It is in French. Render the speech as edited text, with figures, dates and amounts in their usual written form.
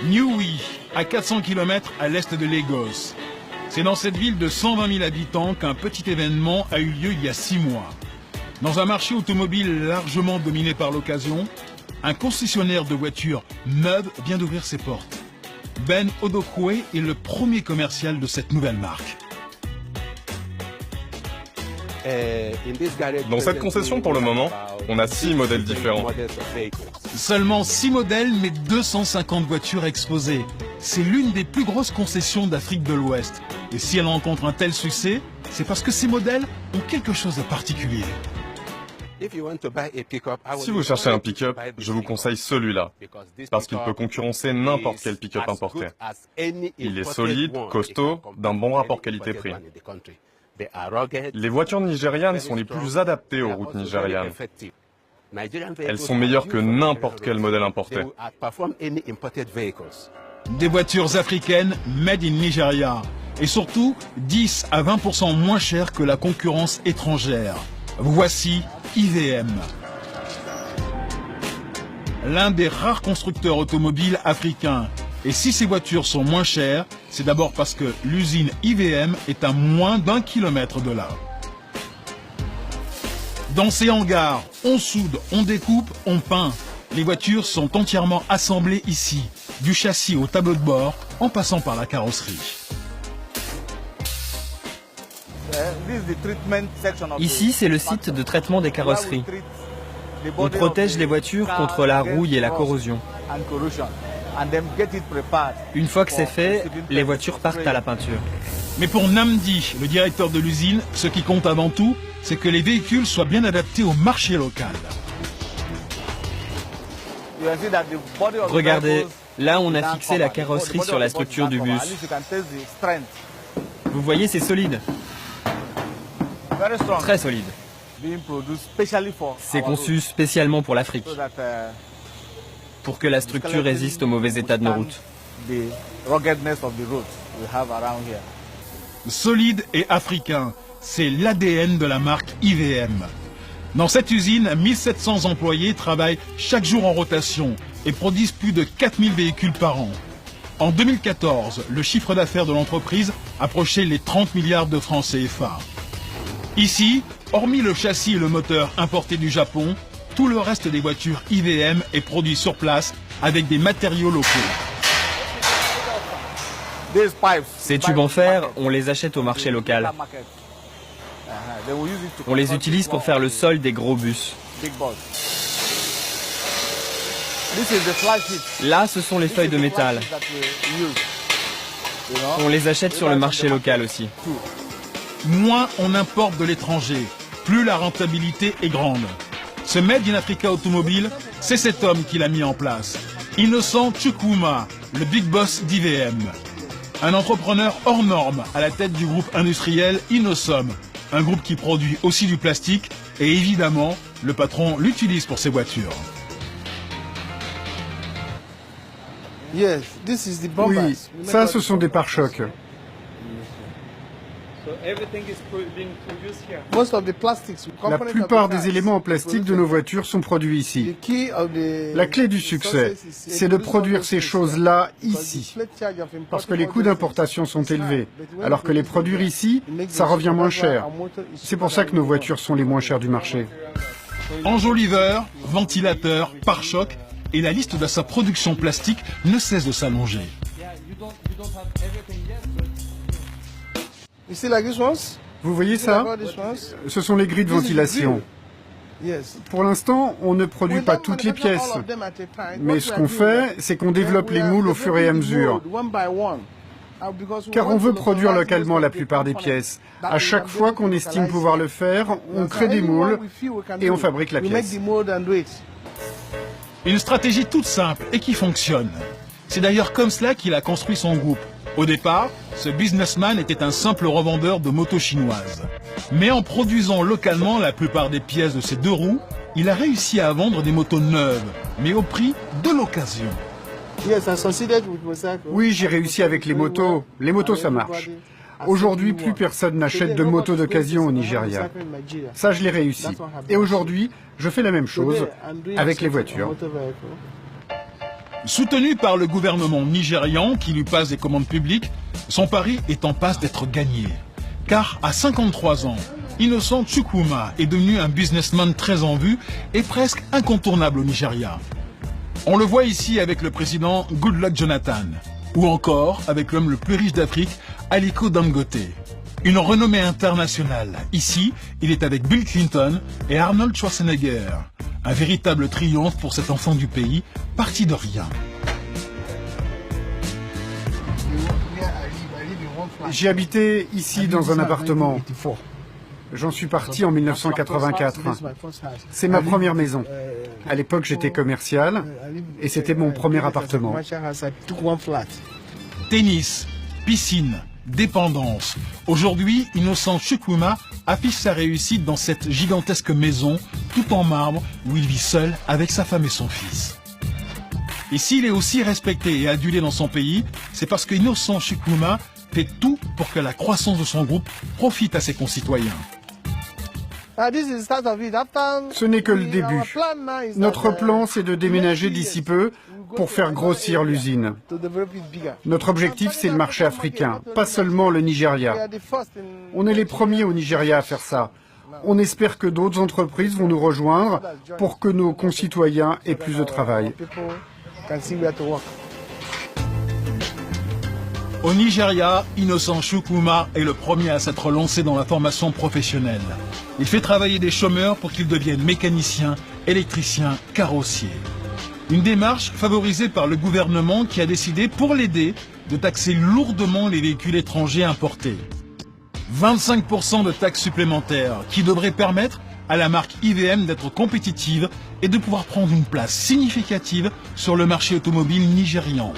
Niue, à 400 km à l'est de Lagos. C'est dans cette ville de 120 000 habitants qu'un petit événement a eu lieu il y a 6 mois. Dans un marché automobile largement dominé par l'occasion, un concessionnaire de voitures neuves vient d'ouvrir ses portes. Ben Odokwe est le premier commercial de cette nouvelle marque. Dans cette concession, pour le moment, on a 6 modèles différents. Seulement 6 modèles, mais 250 voitures exposées. C'est l'une des plus grosses concessions d'Afrique de l'Ouest. Et si elle rencontre un tel succès, c'est parce que ces modèles ont quelque chose de particulier. Si vous cherchez un pick-up, je vous conseille celui-là, parce qu'il peut concurrencer n'importe quel pick-up importé. Il est solide, costaud, d'un bon rapport qualité-prix. Les voitures nigérianes sont les plus adaptées aux routes nigérianes. Elles sont meilleures que n'importe quel modèle importé. Des voitures africaines made in Nigeria. Et surtout, 10 à 20% moins chères que la concurrence étrangère. Voici IVM. L'un des rares constructeurs automobiles africains. Et si ces voitures sont moins chères, c'est d'abord parce que l'usine IVM est à moins d'1 kilomètre de là. Dans ces hangars, on soude, on découpe, on peint. Les voitures sont entièrement assemblées ici, du châssis au tableau de bord, en passant par la carrosserie. Ici, c'est le site de traitement des carrosseries. On protège les voitures contre la rouille et la corrosion. Une fois que c'est fait, les voitures partent à la peinture. Mais pour Namdi, le directeur de l'usine, ce qui compte avant tout, c'est que les véhicules soient bien adaptés au marché local. Regardez, là on a fixé la carrosserie sur la structure du bus. Vous voyez, c'est solide. Très solide. C'est conçu spécialement pour l'Afrique, pour que la structure résiste au mauvais état de nos routes. Solide et africain, c'est l'ADN de la marque IVM. Dans cette usine, 1700 employés travaillent chaque jour en rotation et produisent plus de 4000 véhicules par an. En 2014, le chiffre d'affaires de l'entreprise approchait les 30 milliards de francs CFA. Ici, hormis le châssis et le moteur importés du Japon, tout le reste des voitures IVM est produit sur place avec des matériaux locaux. Ces tubes en fer, on les achète au marché local. On les utilise pour faire le sol des gros bus. Là, ce sont les feuilles de métal. On les achète sur le marché local aussi. Moins on importe de l'étranger, plus la rentabilité est grande. Ce Made in Africa automobile, c'est cet homme qui l'a mis en place. Innocent Chukwuma, le big boss d'IVM. Un entrepreneur hors norme à la tête du groupe industriel Innosom, un groupe qui produit aussi du plastique et évidemment, le patron l'utilise pour ses voitures. Oui, ça ce sont des pare-chocs. La plupart des éléments en plastique de nos voitures sont produits ici. La clé du succès, c'est de produire ces choses-là ici. Parce que les coûts d'importation sont élevés, alors que les produire ici, ça revient moins cher. C'est pour ça que nos voitures sont les moins chères du marché. Enjoliveur, ventilateur, pare-choc, et la liste de sa production plastique ne cesse de s'allonger. Vous voyez ça? Ce sont les grilles de ventilation. Pour l'instant, on ne produit pas toutes les pièces. Mais ce qu'on fait, c'est qu'on développe les moules au fur et à mesure. Car on veut produire localement la plupart des pièces. À chaque fois qu'on estime pouvoir le faire, on crée des moules et on fabrique la pièce. Une stratégie toute simple et qui fonctionne. C'est d'ailleurs comme cela qu'il a construit son groupe. Au départ, ce businessman était un simple revendeur de motos chinoises. Mais en produisant localement la plupart des pièces de ses 2 roues, il a réussi à vendre des motos neuves, mais au prix de l'occasion. Oui, j'ai réussi avec les motos. Les motos, ça marche. Aujourd'hui, plus personne n'achète de motos d'occasion au Nigeria. Ça, je l'ai réussi. Et aujourd'hui, je fais la même chose avec les voitures. Soutenu par le gouvernement nigérian qui lui passe des commandes publiques, son pari est en passe d'être gagné. Car à 53 ans, Innocent Chukwuma est devenu un businessman très en vue et presque incontournable au Nigeria. On le voit ici avec le président Goodluck Jonathan, ou encore avec l'homme le plus riche d'Afrique, Aliko Dangote. Une renommée internationale. Ici, il est avec Bill Clinton et Arnold Schwarzenegger. Un véritable triomphe pour cet enfant du pays, parti de rien. J'ai habité ici dans un appartement. J'en suis parti en 1984. C'est ma première maison. À l'époque, j'étais commercial et c'était mon premier appartement. Tennis, piscine, dépendance. Aujourd'hui, Innocent Chukwuma affiche sa réussite dans cette gigantesque maison, tout en marbre, où il vit seul avec sa femme et son fils. Et s'il est aussi respecté et adulé dans son pays, c'est parce que Innocent Chukwuma fait tout pour que la croissance de son groupe profite à ses concitoyens. Ce n'est que le début. Notre plan, c'est de déménager d'ici peu pour faire grossir l'usine. Notre objectif, c'est le marché africain, pas seulement le Nigeria. On est les premiers au Nigeria à faire ça. On espère que d'autres entreprises vont nous rejoindre pour que nos concitoyens aient plus de travail. Au Nigeria, Innocent Chukwuma est le premier à s'être lancé dans la formation professionnelle. Il fait travailler des chômeurs pour qu'ils deviennent mécaniciens, électriciens, carrossiers. Une démarche favorisée par le gouvernement qui a décidé, pour l'aider, de taxer lourdement les véhicules étrangers importés. 25% de taxes supplémentaires qui devraient permettre à la marque IVM d'être compétitive et de pouvoir prendre une place significative sur le marché automobile nigérian.